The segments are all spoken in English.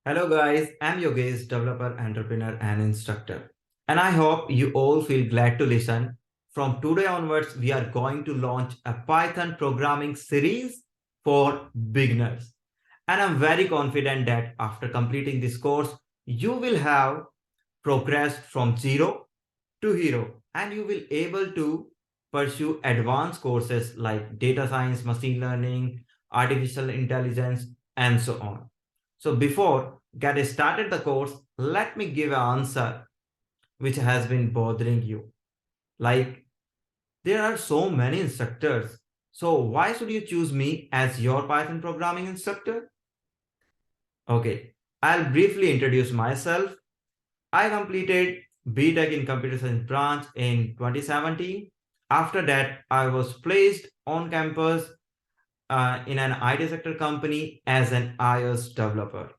Hello guys, I'm Yogesh, developer, entrepreneur and instructor. And I hope you all feel glad to listen. From today onwards, we are going to launch a Python programming series for beginners. And I'm very confident that after completing this course, you will have progressed from zero to hero and you will able to pursue advanced courses like data science, machine learning, artificial intelligence, and so on. So before get started the course, let me give an answer which has been bothering you. Like there are so many instructors. So why should you choose me as your Python programming instructor? Okay, I'll briefly introduce myself. I completed B.Tech in computer science branch in 2017. After that, I was placed on campus in an IT sector company as an iOS developer.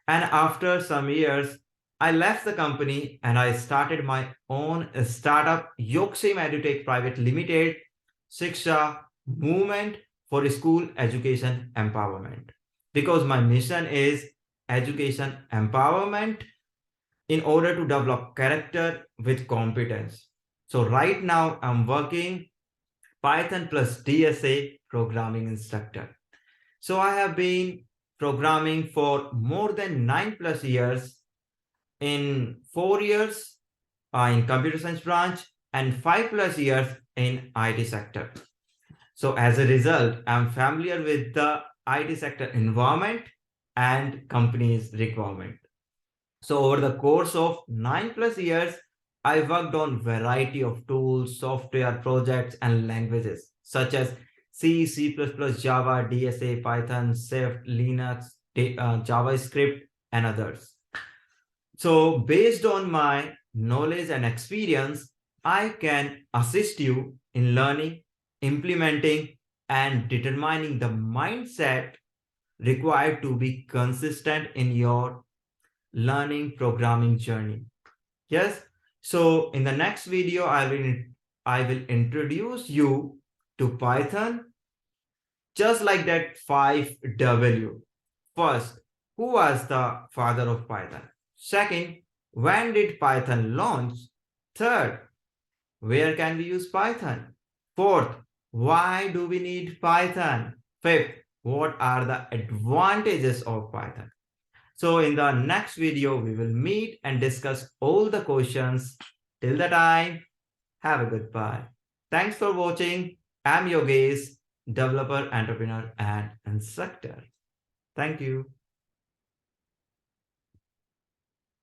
And after some years, I left the company and I started my own startup, Yogshem Edutech Pvt Limited, Siksha Movement for school education empowerment. Because my mission is education empowerment in order to develop character with competence. So right now I'm working Python plus DSA programming instructor. So I have been programming for more than 9+ years in 4 years in computer science branch and 5+ years in IT sector. So as a result, I'm familiar with the IT sector environment and company's requirement. So over the course of 9+ years, I worked on variety of tools, software projects, and languages such as C, C++, Java, DSA, Python, Swift, Linux, JavaScript, and others. So based on my knowledge and experience, I can assist you in learning, implementing, and determining the mindset required to be consistent in your learning programming journey. Yes. So in the next video, I will introduce you to Python just like that 5W. First, who was the father of Python? Second, when did Python launch? Third, where can we use Python? Fourth, why do we need Python? Fifth, what are the advantages of Python? So in the next video, we will meet and discuss all the questions. Till the time, have a good bye. Thanks for watching. I'm Yogesh, developer, entrepreneur, and instructor. Thank you.